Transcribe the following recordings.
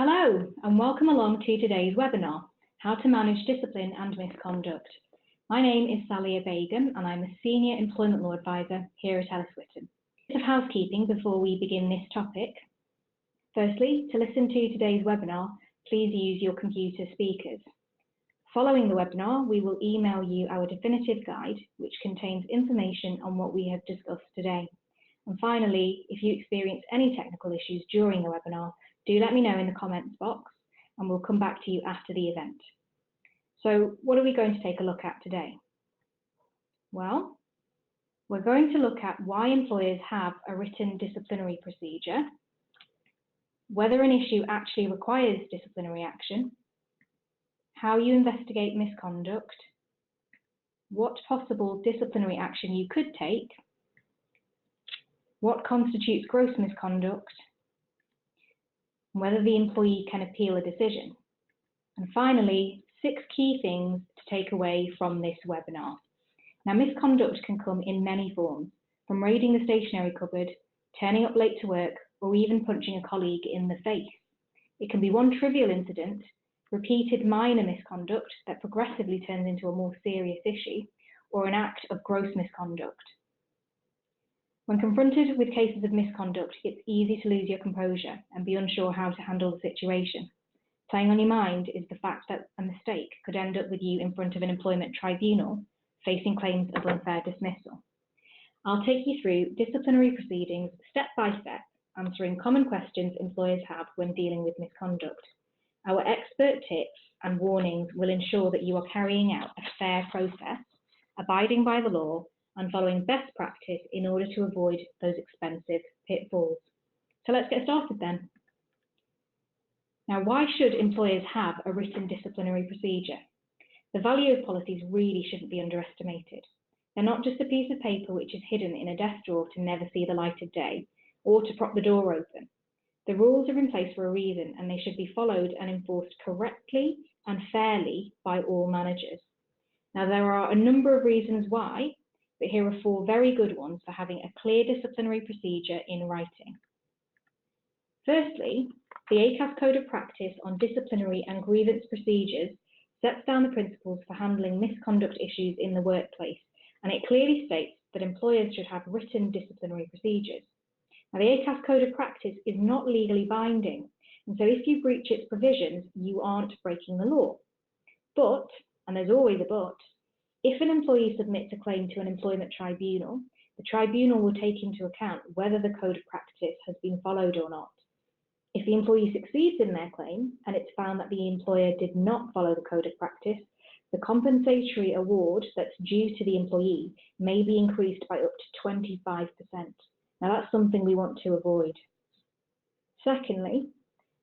Hello, and welcome along to today's webinar, How to Manage Discipline and Misconduct. My name is Salia Begum, and I'm a Senior Employment Law Advisor here at Ellis Whittam. A bit of housekeeping before we begin this topic. Firstly, to listen to today's webinar, please use your computer speakers. Following the webinar, we will email you our definitive guide, which contains information on what we have discussed today. And finally, if you experience any technical issues during the webinar, do let me know in the comments box and we'll come back to you after the event. So what are we going to take a look at today? Well, we're going to look at why employers have a written disciplinary procedure, whether an issue actually requires disciplinary action, how you investigate misconduct, what possible disciplinary action you could take, what constitutes gross misconduct, whether the employee can appeal a decision, and finally, 6 key things to take away from this webinar. Now, misconduct can come in many forms, from raiding the stationery cupboard, turning up late to work, or even punching a colleague in the face. It can be one trivial incident, repeated minor misconduct that progressively turns into a more serious issue, or an act of gross misconduct. When confronted with cases of misconduct, it's easy to lose your composure and be unsure how to handle the situation. Playing on your mind is the fact that a mistake could end up with you in front of an employment tribunal facing claims of unfair dismissal. I'll take you through disciplinary proceedings step by step, answering common questions employers have when dealing with misconduct. Our expert tips and warnings will ensure that you are carrying out a fair process, abiding by the law, and following best practice in order to avoid those expensive pitfalls. So let's get started then. Now, why should employers have a written disciplinary procedure? The value of policies really shouldn't be underestimated. They're not just a piece of paper which is hidden in a desk drawer to never see the light of day, or to prop the door open. The rules are in place for a reason, and they should be followed and enforced correctly and fairly by all managers. Now, there are a number of reasons why, but here are 4 very good ones for having a clear disciplinary procedure in writing. Firstly, the ACAS Code of Practice on Disciplinary and Grievance Procedures sets down the principles for handling misconduct issues in the workplace, and it clearly states that employers should have written disciplinary procedures. Now, the ACAS Code of Practice is not legally binding, and so if you breach its provisions, you aren't breaking the law. But, and there's always a but, if an employee submits a claim to an employment tribunal, the tribunal will take into account whether the Code of Practice has been followed or not. If the employee succeeds in their claim and it's found that the employer did not follow the Code of Practice, the compensatory award that's due to the employee may be increased by up to 25%. Now, that's something we want to avoid. Secondly,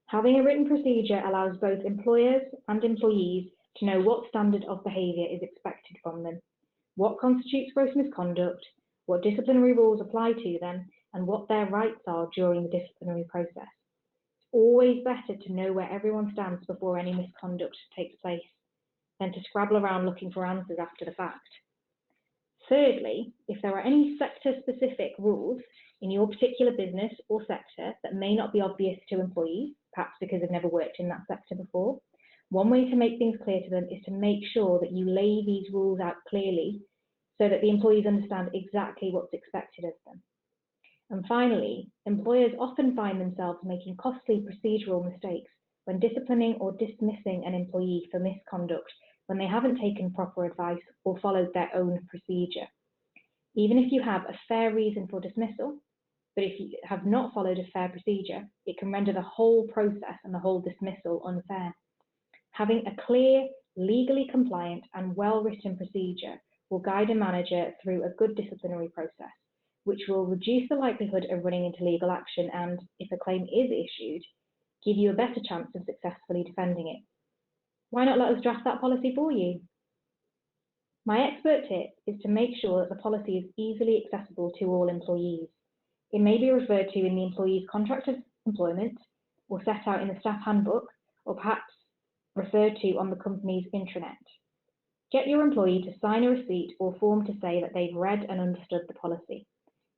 having a written procedure allows both employers and employees to know what standard of behaviour is expected from them, what constitutes gross misconduct, what disciplinary rules apply to them, and what their rights are during the disciplinary process. It's always better to know where everyone stands before any misconduct takes place than to scrabble around looking for answers after the fact. Thirdly, if there are any sector-specific rules in your particular business or sector that may not be obvious to employees, perhaps because they've never worked in that sector before, one way to make things clear to them is to make sure that you lay these rules out clearly so that the employees understand exactly what's expected of them. And finally, employers often find themselves making costly procedural mistakes when disciplining or dismissing an employee for misconduct when they haven't taken proper advice or followed their own procedure. Even if you have a fair reason for dismissal, but if you have not followed a fair procedure, it can render the whole process and the whole dismissal unfair. Having a clear, legally compliant and well-written procedure will guide a manager through a good disciplinary process, which will reduce the likelihood of running into legal action and, if a claim is issued, give you a better chance of successfully defending it. Why not let us draft that policy for you? My expert tip is to make sure that the policy is easily accessible to all employees. It may be referred to in the employee's contract of employment, or set out in the staff handbook, or perhaps referred to on the company's intranet. Get your employee to sign a receipt or form to say that they've read and understood the policy.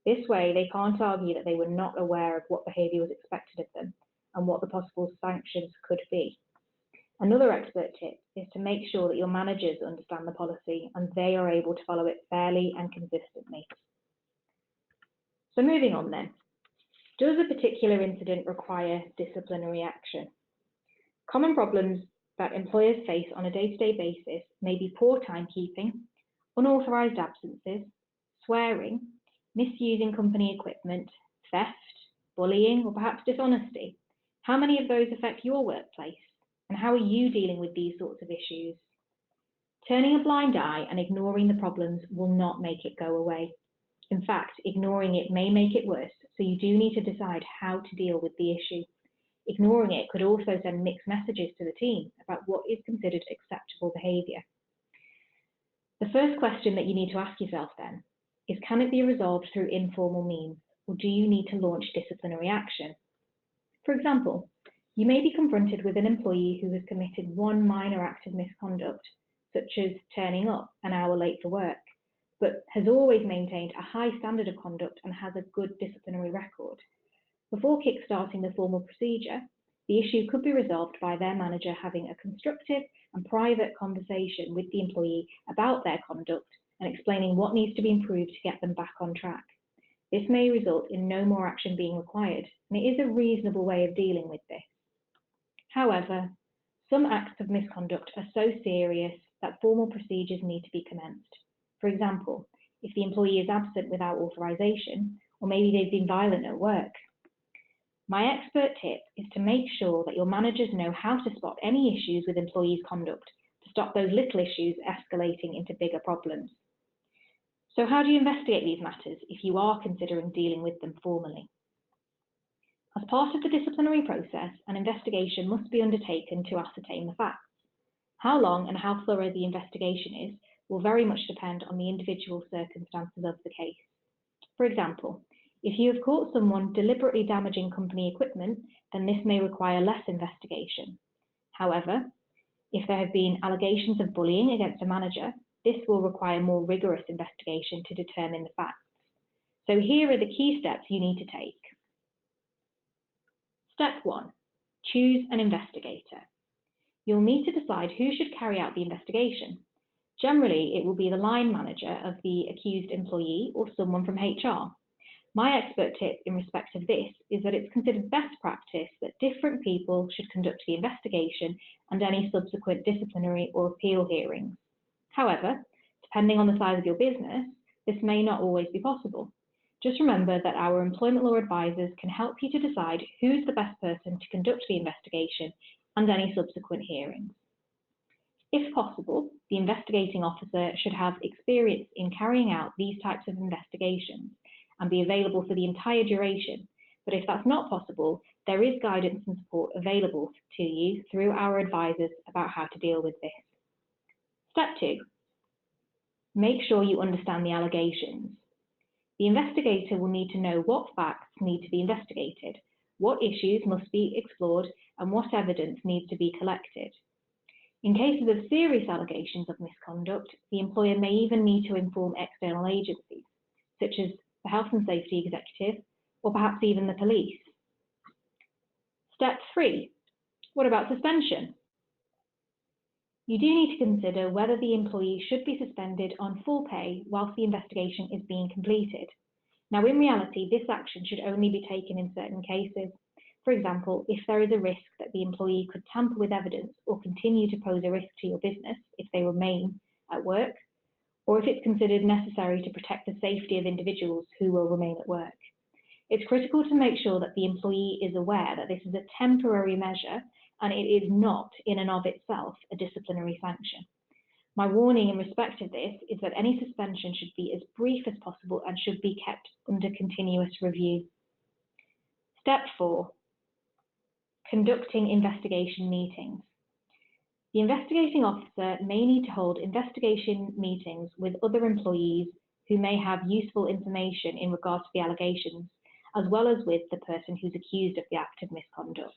This way, they can't argue that they were not aware of what behaviour was expected of them, and what the possible sanctions could be. Another expert tip is to make sure that your managers understand the policy and they are able to follow it fairly and consistently. So moving on then, does a particular incident require disciplinary action? Common problems that employers face on a day-to-day basis may be poor timekeeping, unauthorised absences, swearing, misusing company equipment, theft, bullying, or perhaps dishonesty. How many of those affect your workplace? And how are you dealing with these sorts of issues? Turning a blind eye and ignoring the problems will not make it go away. In fact, ignoring it may make it worse, so you do need to decide how to deal with the issue. Ignoring it could also send mixed messages to the team about what is considered acceptable behaviour. The first question that you need to ask yourself then is, can it be resolved through informal means, or do you need to launch disciplinary action? For example, you may be confronted with an employee who has committed one minor act of misconduct, such as turning up an hour late for work, but has always maintained a high standard of conduct and has a good disciplinary record. Before kick-starting the formal procedure, the issue could be resolved by their manager having a constructive and private conversation with the employee about their conduct and explaining what needs to be improved to get them back on track. This may result in no more action being required, and it is a reasonable way of dealing with this. However, some acts of misconduct are so serious that formal procedures need to be commenced. For example, if the employee is absent without authorization, or maybe they've been violent at work. My expert tip is to make sure that your managers know how to spot any issues with employees' conduct to stop those little issues escalating into bigger problems. So how do you investigate these matters if you are considering dealing with them formally? As part of the disciplinary process, an investigation must be undertaken to ascertain the facts. How long and how thorough the investigation is will very much depend on the individual circumstances of the case. For example, if you have caught someone deliberately damaging company equipment, then this may require less investigation. However, if there have been allegations of bullying against a manager, this will require more rigorous investigation to determine the facts. So here are the key steps you need to take. Step 1. Choose an investigator. You'll need to decide who should carry out the investigation. Generally, it will be the line manager of the accused employee or someone from HR. My expert tip in respect of this is that it's considered best practice that different people should conduct the investigation and any subsequent disciplinary or appeal hearings. However, depending on the size of your business, this may not always be possible. Just remember that our employment law advisors can help you to decide who's the best person to conduct the investigation and any subsequent hearings. If possible, the investigating officer should have experience in carrying out these types of investigations and be available for the entire duration. But if that's not possible, there is guidance and support available to you through our advisors about how to deal with this. Step 2. Make sure you understand the allegations. The investigator will need to know what facts need to be investigated, what issues must be explored, and what evidence needs to be collected. In cases of serious allegations of misconduct, the employer may even need to inform external agencies, such as the Health and Safety Executive, or perhaps even the police. Step 3. What about suspension? You do need to consider whether the employee should be suspended on full pay whilst the investigation is being completed. Now, in reality, this action should only be taken in certain cases. For example, if there is a risk that the employee could tamper with evidence or continue to pose a risk to your business if they remain at work, or if it's considered necessary to protect the safety of individuals who will remain at work. It's critical to make sure that the employee is aware that this is a temporary measure and it is not, in and of itself, a disciplinary sanction. My warning in respect of this is that any suspension should be as brief as possible and should be kept under continuous review. Step 4. Conducting investigation meetings. The investigating officer may need to hold investigation meetings with other employees who may have useful information in regards to the allegations, as well as with the person who's accused of the act of misconduct.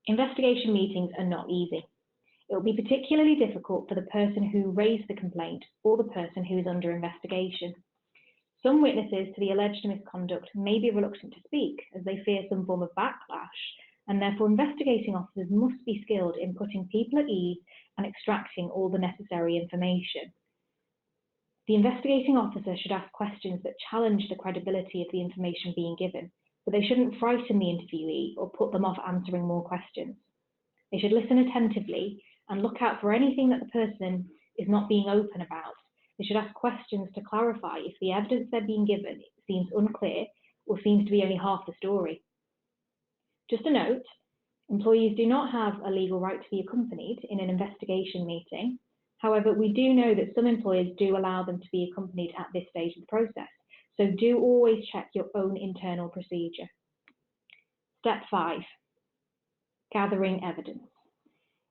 Investigation meetings are not easy. It will be particularly difficult for the person who raised the complaint or the person who is under investigation. Some witnesses to the alleged misconduct may be reluctant to speak as they fear some form of backlash, and therefore investigating officers must be skilled in putting people at ease and extracting all the necessary information. The investigating officer should ask questions that challenge the credibility of the information being given, but they shouldn't frighten the interviewee or put them off answering more questions. They should listen attentively and look out for anything that the person is not being open about. They should ask questions to clarify if the evidence they're being given seems unclear or seems to be only half the story. Just a note, employees do not have a legal right to be accompanied in an investigation meeting. However, we do know that some employers do allow them to be accompanied at this stage of the process, so do always check your own internal procedure. Step 5, gathering evidence.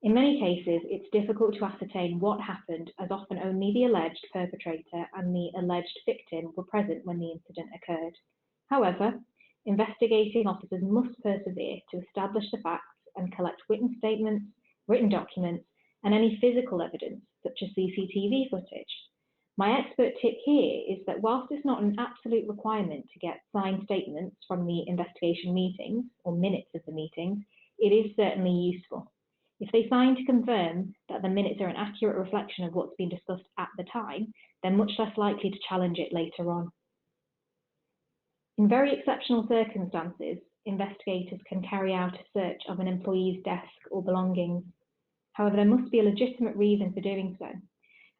In many cases, it's difficult to ascertain what happened, as often only the alleged perpetrator and the alleged victim were present when the incident occurred. However, investigating officers must persevere to establish the facts and collect witness statements, written documents, and any physical evidence, such as CCTV footage. My expert tip here is that whilst it's not an absolute requirement to get signed statements from the investigation meetings or minutes of the meetings, it is certainly useful. If they sign to confirm that the minutes are an accurate reflection of what's been discussed at the time, they're much less likely to challenge it later on. In very exceptional circumstances, investigators can carry out a search of an employee's desk or belongings. However, there must be a legitimate reason for doing so.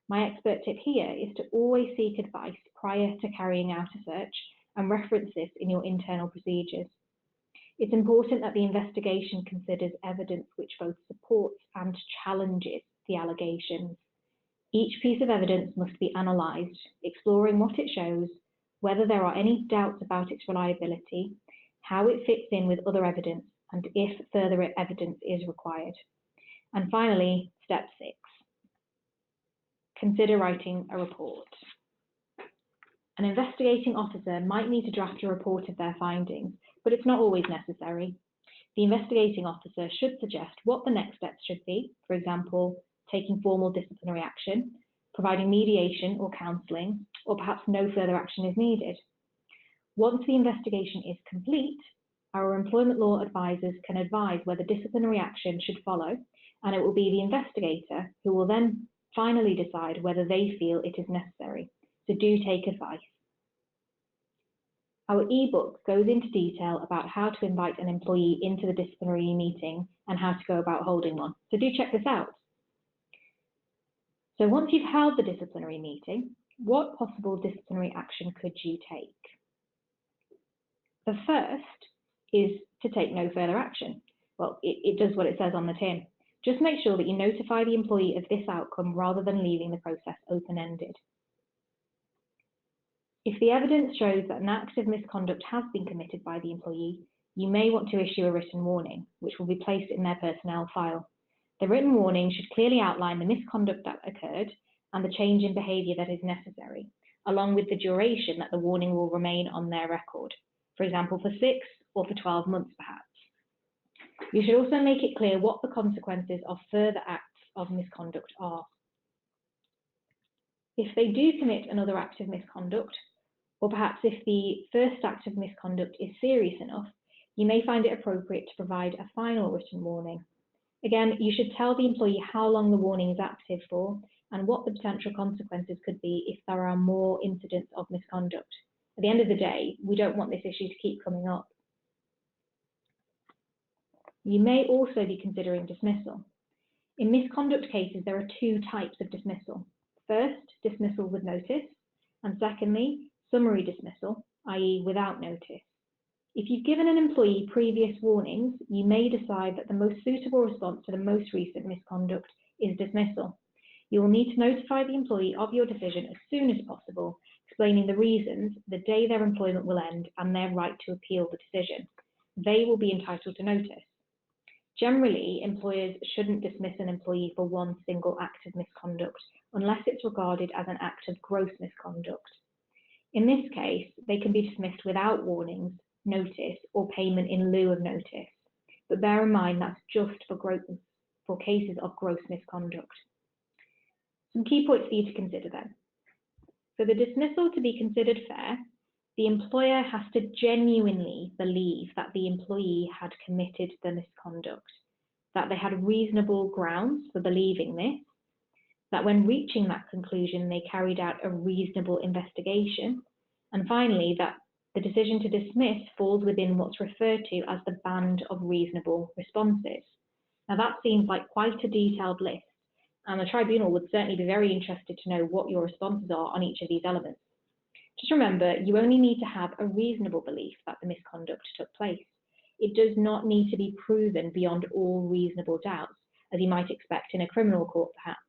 My expert tip here is to always seek advice prior to carrying out a search and reference this in your internal procedures. It's important that the investigation considers evidence which both supports and challenges the allegations. Each piece of evidence must be analysed, exploring what it shows, whether there are any doubts about its reliability, how it fits in with other evidence, and if further evidence is required. And finally, step 6, consider writing a report. An investigating officer might need to draft a report of their findings, but it's not always necessary. The investigating officer should suggest what the next steps should be, for example, taking formal disciplinary action, providing mediation or counselling, or perhaps no further action is needed. Once the investigation is complete, our employment law advisors can advise whether disciplinary action should follow, and it will be the investigator who will then finally decide whether they feel it is necessary. So do take advice. Our ebook goes into detail about how to invite an employee into the disciplinary meeting and how to go about holding one. So do check this out. So once you've held the disciplinary meeting, what possible disciplinary action could you take? The first is to take no further action. Well, it does what it says on the tin. Just make sure that you notify the employee of this outcome rather than leaving the process open-ended. If the evidence shows that an act of misconduct has been committed by the employee, you may want to issue a written warning, which will be placed in their personnel file. The written warning should clearly outline the misconduct that occurred and the change in behaviour that is necessary, along with the duration that the warning will remain on their record, for example, for 6 or for 12 months perhaps. You should also make it clear what the consequences of further acts of misconduct are. If they do commit another act of misconduct, or perhaps if the first act of misconduct is serious enough, you may find it appropriate to provide a final written warning. Again, you should tell the employee how long the warning is active for and what the potential consequences could be if there are more incidents of misconduct. At the end of the day, we don't want this issue to keep coming up. You may also be considering dismissal. In misconduct cases, there are 2 types of dismissal. First, dismissal with notice, and secondly, summary dismissal, i.e. without notice. If you've given an employee previous warnings, you may decide that the most suitable response to the most recent misconduct is dismissal. You will need to notify the employee of your decision as soon as possible, explaining the reasons, the day their employment will end, and their right to appeal the decision. They will be entitled to notice. Generally, employers shouldn't dismiss an employee for one single act of misconduct unless it's regarded as an act of gross misconduct. In this case, they can be dismissed without warnings, notice, or payment in lieu of notice. But bear in mind that's just for cases of gross misconduct. Some key points for you to consider then. For the dismissal to be considered fair, the employer has to genuinely believe that the employee had committed the misconduct, that they had reasonable grounds for believing this, that when reaching that conclusion, they carried out a reasonable investigation, and finally, that the decision to dismiss falls within what's referred to as the band of reasonable responses. Now, that seems like quite a detailed list, and the tribunal would certainly be very interested to know what your responses are on each of these elements. Just remember, you only need to have a reasonable belief that the misconduct took place. It does not need to be proven beyond all reasonable doubts, as you might expect in a criminal court, perhaps.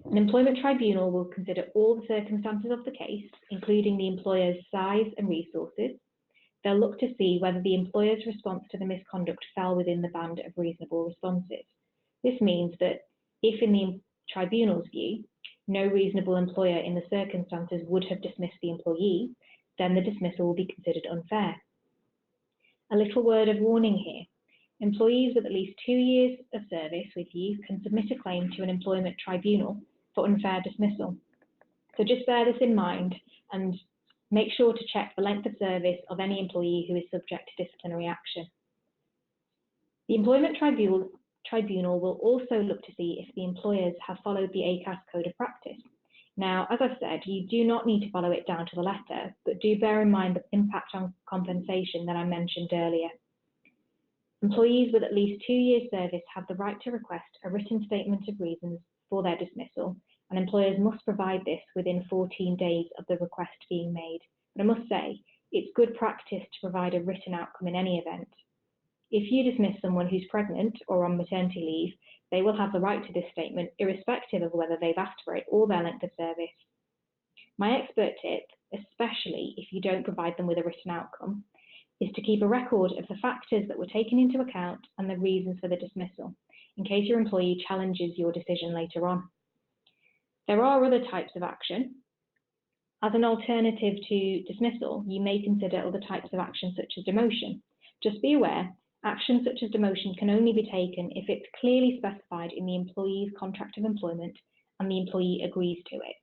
An employment tribunal will consider all the circumstances of the case, including the employer's size and resources. They'll look to see whether the employer's response to the misconduct fell within the band of reasonable responses. This means that if, in the tribunal's view, no reasonable employer in the circumstances would have dismissed the employee, then the dismissal will be considered unfair. A little word of warning here. Employees with at least 2 years of service with you can submit a claim to an employment tribunal for unfair dismissal. So just bear this in mind and make sure to check the length of service of any employee who is subject to disciplinary action. The employment tribunal will also look to see if the employers have followed the ACAS Code of Practice. Now, as I've said, you do not need to follow it down to the letter, but do bear in mind the impact on compensation that I mentioned earlier. Employees with at least 2 years' service have the right to request a written statement of reasons for their dismissal, and employers must provide this within 14 days of the request being made. But I must say, it's good practice to provide a written outcome in any event. If you dismiss someone who's pregnant or on maternity leave, they will have the right to this statement, irrespective of whether they've asked for it or their length of service. My expert tip, especially if you don't provide them with a written outcome, is to keep a record of the factors that were taken into account and the reasons for the dismissal, in case your employee challenges your decision later on. There are other types of action. As an alternative to dismissal, you may consider other types of action such as demotion. Just be aware, action such as demotion can only be taken if it's clearly specified in the employee's contract of employment and the employee agrees to it.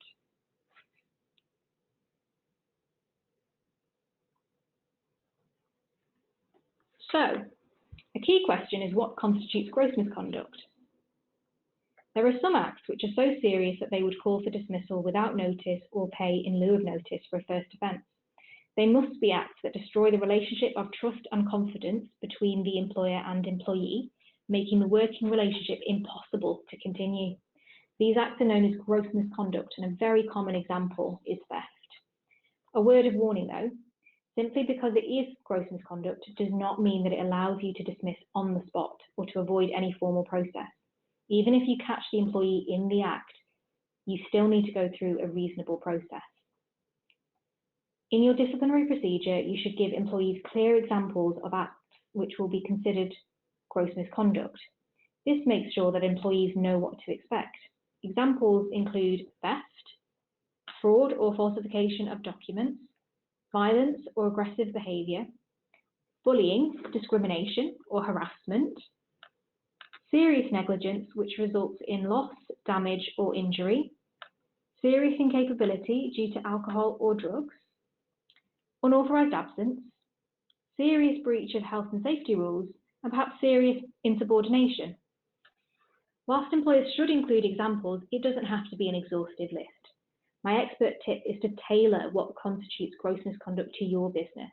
So, a key question is what constitutes gross misconduct? There are some acts which are so serious that they would call for dismissal without notice or pay in lieu of notice for a first offence. They must be acts that destroy the relationship of trust and confidence between the employer and employee, making the working relationship impossible to continue. These acts are known as gross misconduct, and a very common example is theft. A word of warning though, simply because it is gross misconduct does not mean that it allows you to dismiss on the spot or to avoid any formal process. Even if you catch the employee in the act, you still need to go through a reasonable process. In your disciplinary procedure, you should give employees clear examples of acts which will be considered gross misconduct. This makes sure that employees know what to expect. Examples include theft, fraud or falsification of documents, violence or aggressive behaviour, bullying, discrimination or harassment, serious negligence which results in loss, damage or injury, serious incapability due to alcohol or drugs, unauthorised absence, serious breach of health and safety rules, and perhaps serious insubordination. Whilst employers should include examples, it doesn't have to be an exhaustive list. My expert tip is to tailor what constitutes gross misconduct to your business.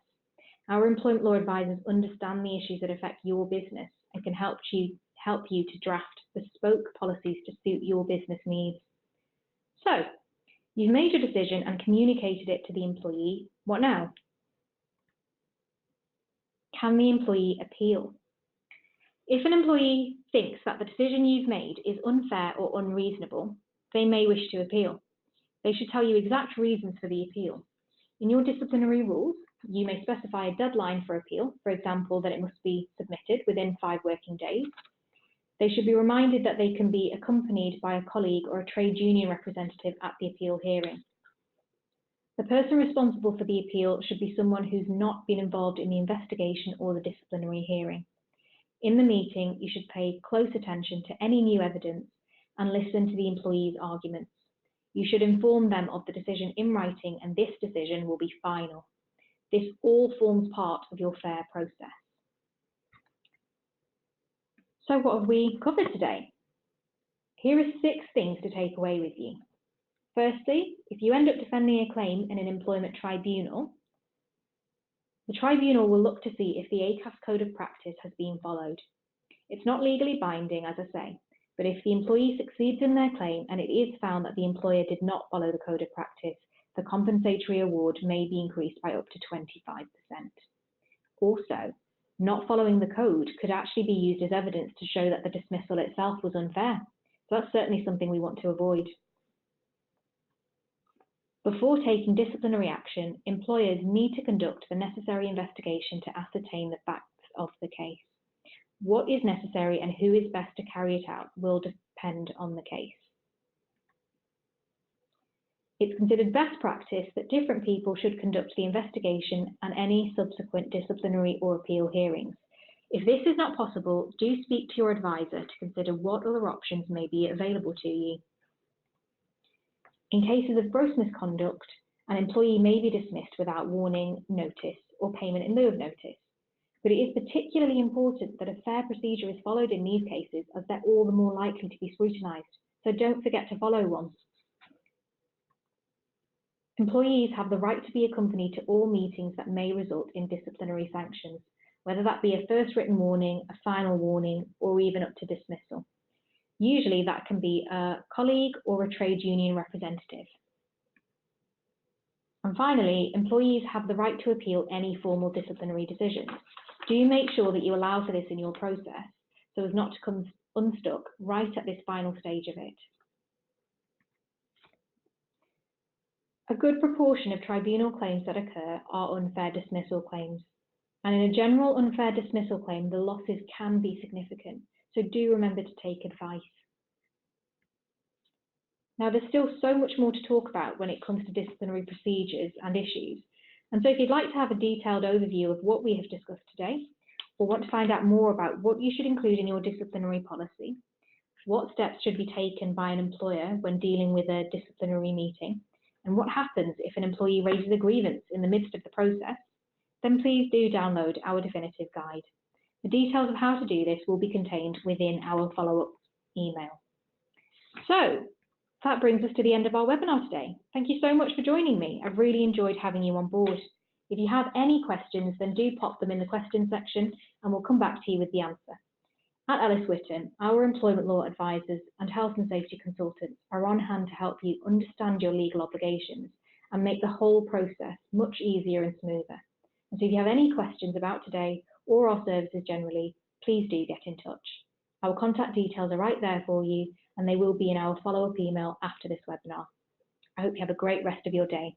Our employment law advisors understand the issues that affect your business and can help you to draft bespoke policies to suit your business needs. So, you've made your decision and communicated it to the employee. What now? Can the employee appeal? If an employee thinks that the decision you've made is unfair or unreasonable, they may wish to appeal. They should tell you exact reasons for the appeal. In your disciplinary rules, you may specify a deadline for appeal, for example, that it must be submitted within 5 working days. They should be reminded that they can be accompanied by a colleague or a trade union representative at the appeal hearing. The person responsible for the appeal should be someone who's not been involved in the investigation or the disciplinary hearing. In the meeting, you should pay close attention to any new evidence and listen to the employee's arguments. You should inform them of the decision in writing, and this decision will be final. This all forms part of your fair process. So what have we covered today? Here are 6 things to take away with you. Firstly, if you end up defending a claim in an employment tribunal, the tribunal will look to see if the ACAS Code of Practice has been followed. It's not legally binding, as I say, but if the employee succeeds in their claim and it is found that the employer did not follow the Code of Practice, the compensatory award may be increased by up to 25%. Also, not following the code could actually be used as evidence to show that the dismissal itself was unfair. So that's certainly something we want to avoid. Before taking disciplinary action, employers need to conduct the necessary investigation to ascertain the facts of the case. What is necessary and who is best to carry it out will depend on the case. It's considered best practice that different people should conduct the investigation and any subsequent disciplinary or appeal hearings. If this is not possible, do speak to your advisor to consider what other options may be available to you. In cases of gross misconduct, an employee may be dismissed without warning, notice, or payment in lieu of notice. But it is particularly important that a fair procedure is followed in these cases, as they're all the more likely to be scrutinised. So don't forget to follow one. Employees have the right to be accompanied to all meetings that may result in disciplinary sanctions, whether that be a first written warning, a final warning, or even up to dismissal. Usually that can be a colleague or a trade union representative. And finally, employees have the right to appeal any formal disciplinary decisions. Do make sure that you allow for this in your process so as not to come unstuck right at this final stage of it. A good proportion of tribunal claims that occur are unfair dismissal claims. And in a general unfair dismissal claim, the losses can be significant. So do remember to take advice. Now, there's still so much more to talk about when it comes to disciplinary procedures and issues. And so if you'd like to have a detailed overview of what we have discussed today, or want to find out more about what you should include in your disciplinary policy, what steps should be taken by an employer when dealing with a disciplinary meeting, and what happens if an employee raises a grievance in the midst of the process, then please do download our definitive guide. The details of how to do this will be contained within our follow-up email. So that brings us to the end of our webinar today. Thank you so much for joining me. I've really enjoyed having you on board. If you have any questions, then do pop them in the questions section and we'll come back to you with the answer. At Ellis Whitton, our employment law advisors and health and safety consultants are on hand to help you understand your legal obligations and make the whole process much easier and smoother. And so if you have any questions about today or our services generally, please do get in touch. Our contact details are right there for you, and they will be in our follow-up email after this webinar. I hope you have a great rest of your day.